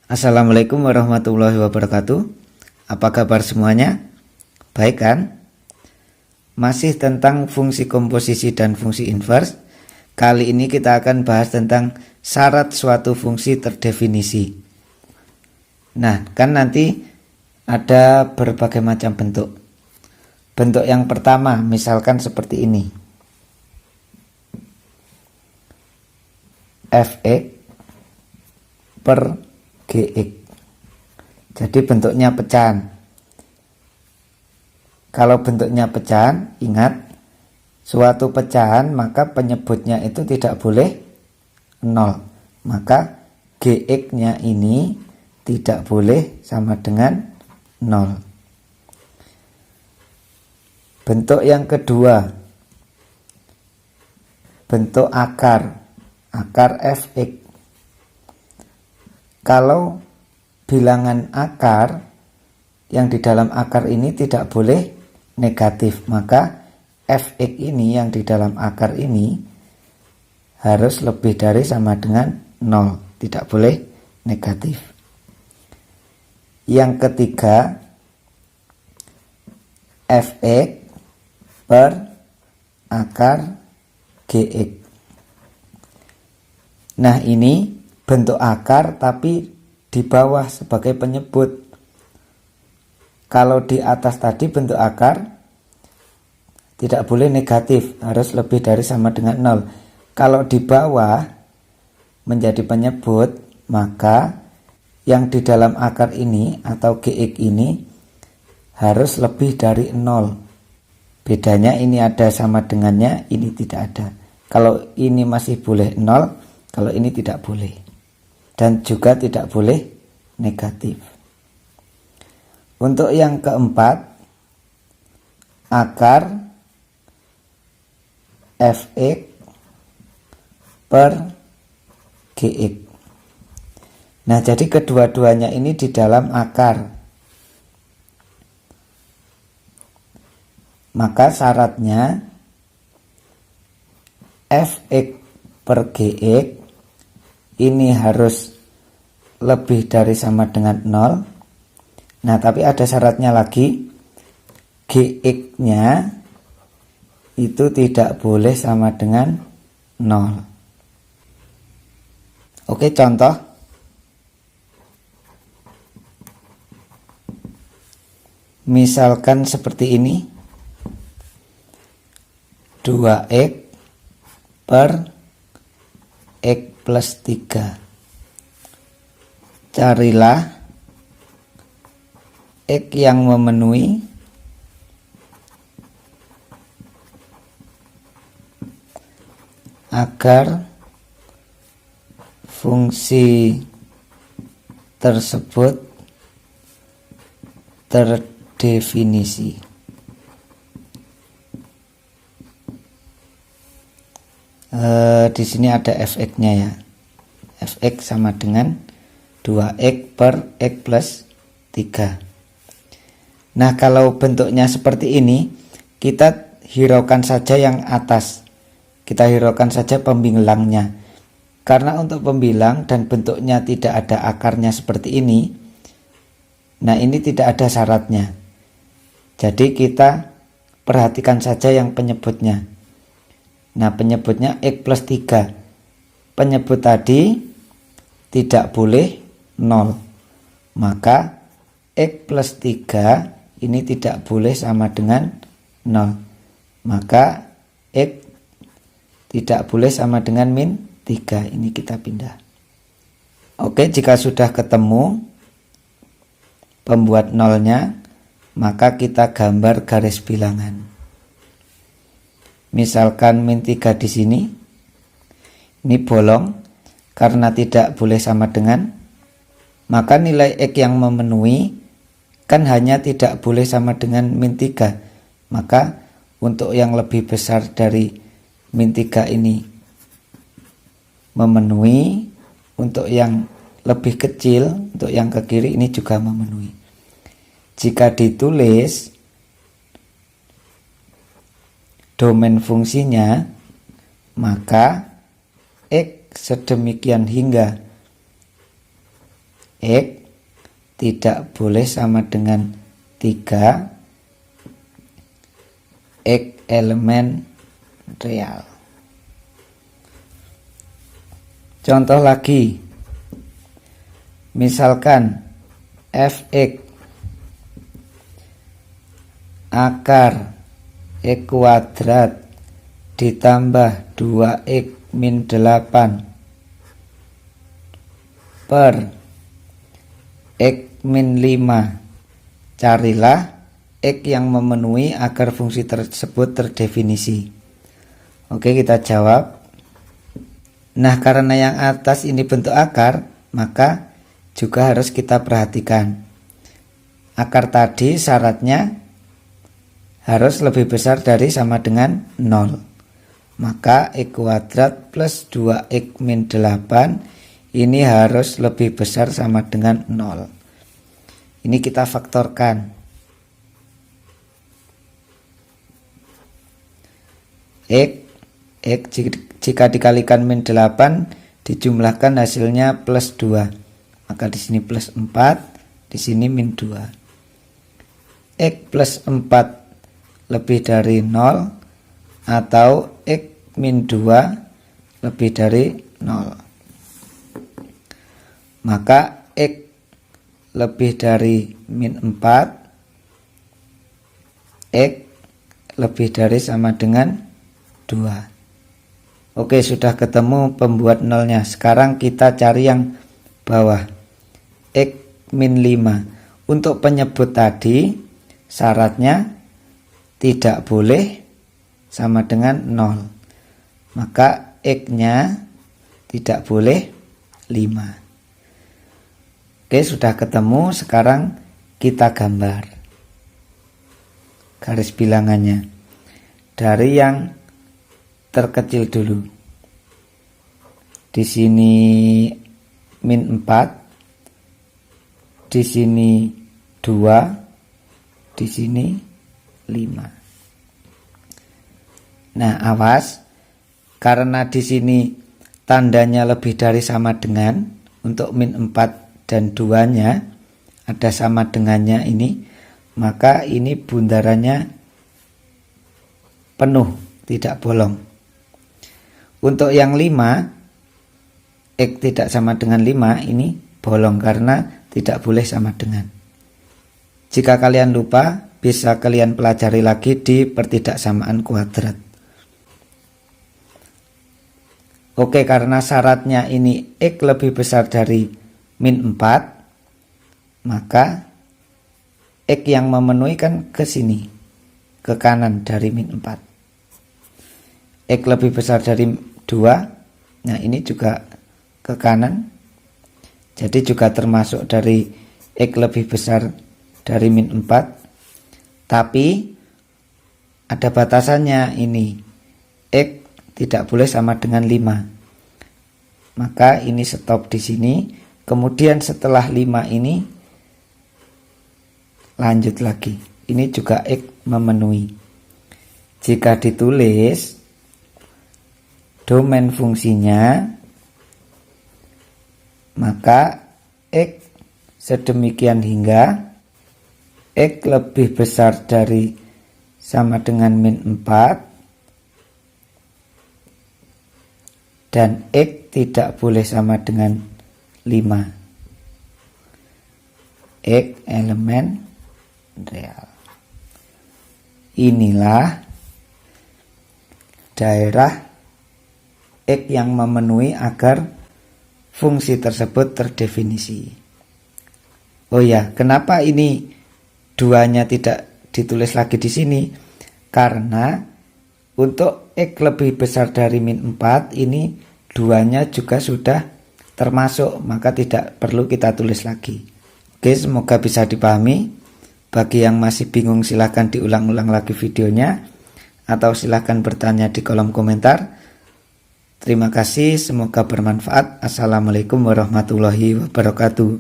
Assalamualaikum warahmatullahi wabarakatuh. Apa kabar semuanya? Baik kan? Masih tentang fungsi komposisi dan fungsi invers. Kali ini kita akan bahas tentang syarat suatu fungsi terdefinisi. Nah, kan nanti ada berbagai macam bentuk. Bentuk yang pertama misalkan seperti ini. Fx per Gx. Jadi bentuknya pecahan. Kalau bentuknya pecahan, ingat suatu pecahan maka penyebutnya itu tidak boleh 0. Maka Gx-nya ini tidak boleh sama dengan 0. Bentuk yang kedua, bentuk akar Fx. Kalau bilangan akar yang di dalam akar ini tidak boleh negatif, maka Fx ini yang di dalam akar ini harus lebih dari sama dengan 0, tidak boleh negatif. Yang ketiga, Fx per akar Gx. Nah, ini bentuk akar tapi di bawah sebagai penyebut. Kalau di atas tadi bentuk akar tidak boleh negatif, harus lebih dari sama dengan 0. Kalau di bawah menjadi penyebut, maka yang di dalam akar ini atau Gx ini harus lebih dari 0. Bedanya ini ada sama dengannya, ini tidak ada. Kalau ini masih boleh 0, kalau ini tidak boleh. Dan juga tidak boleh negatif. Untuk yang keempat, akar Fx per Gx. Nah, jadi kedua-duanya ini di dalam akar. Maka syaratnya Fx per Gx ini harus lebih dari sama dengan 0. Nah, tapi ada syaratnya lagi. Gx-nya itu tidak boleh sama dengan 0. Oke, contoh. Misalkan seperti ini. 2x per x plus 3. Carilah x yang memenuhi agar fungsi tersebut terdefinisi. Di sini ada fx-nya ya. Fx sama dengan 2x per x plus 3. Nah, kalau bentuknya seperti ini, kita hiraukan saja yang atas. Kita hiraukan saja pembilangnya. Karena untuk pembilang dan bentuknya tidak ada akarnya seperti ini, nah ini tidak ada syaratnya. Jadi kita perhatikan saja yang penyebutnya. Nah, penyebutnya x plus 3. Penyebut tadi tidak boleh 0. Maka x plus 3 ini tidak boleh sama dengan 0. Maka x tidak boleh sama dengan min 3. Ini kita pindah. Oke, jika sudah ketemu pembuat nolnya, maka kita gambar garis bilangan. Misalkan min 3 di sini. Ini bolong karena tidak boleh sama dengan, maka nilai x yang memenuhi kan hanya tidak boleh sama dengan min 3. Maka untuk yang lebih besar dari min 3 ini memenuhi, untuk yang lebih kecil, untuk yang ke kiri ini juga memenuhi. Jika ditulis domain fungsinya, maka x sedemikian hingga X tidak boleh sama dengan 3 X elemen real. Contoh lagi, misalkan fx akar X kuadrat ditambah 2X min 8 per X min 5. Carilah X yang memenuhi agar fungsi tersebut terdefinisi. Oke, kita jawab. Nah, karena yang atas ini bentuk akar, maka juga harus kita perhatikan. Akar tadi syaratnya harus lebih besar dari sama dengan 0. Maka X kuadrat plus 2X min 8 ini harus lebih besar sama dengan 0. Ini kita faktorkan. X jika dikalikan min 8 dijumlahkan hasilnya plus 2. Maka di sini plus 4, di sini min 2. X plus 4 lebih dari 0 atau X min 2 lebih dari 0. Maka X lebih dari min 4, X lebih dari sama dengan 2. Oke, sudah ketemu pembuat nolnya. Sekarang kita cari yang bawah, X min 5. Untuk penyebut tadi syaratnya tidak boleh sama dengan 0. Maka X-nya tidak boleh 5. Oke, sudah ketemu. Sekarang kita gambar garis bilangannya dari yang terkecil dulu. Di sini min 4, di sini 2, di sini 5. Nah, awas, karena di sini tandanya lebih dari sama dengan, untuk min 4 dan 2-nya ada sama dengannya ini, maka ini bundarannya penuh, tidak bolong. Untuk yang 5, X tidak sama dengan 5, ini bolong karena tidak boleh sama dengan. Jika kalian lupa, bisa kalian pelajari lagi di pertidaksamaan kuadrat. Oke, karena syaratnya ini X lebih besar dari min 4, maka X yang memenuhi kan ke sini, ke kanan dari min 4. X lebih besar dari 2, nah ini juga ke kanan, jadi juga termasuk dari X lebih besar dari min 4, tapi ada batasannya ini, X tidak boleh sama dengan 5. Maka ini stop di sini. Kemudian setelah 5 ini lanjut lagi. Ini juga X memenuhi. Jika ditulis domain fungsinya, maka X sedemikian hingga X lebih besar dari sama dengan min 4 dan X tidak boleh sama dengan 5. X elemen real. Inilah daerah X yang memenuhi agar fungsi tersebut terdefinisi. Oh ya, kenapa ini 2-nya tidak ditulis lagi di sini? Karena untuk X lebih besar dari min 4, ini 2-nya juga sudah termasuk, maka tidak perlu kita tulis lagi. Oke, semoga bisa dipahami. Bagi yang masih bingung silahkan diulang-ulang lagi videonya, atau silahkan bertanya di kolom komentar. Terima kasih, semoga bermanfaat. Assalamualaikum warahmatullahi wabarakatuh.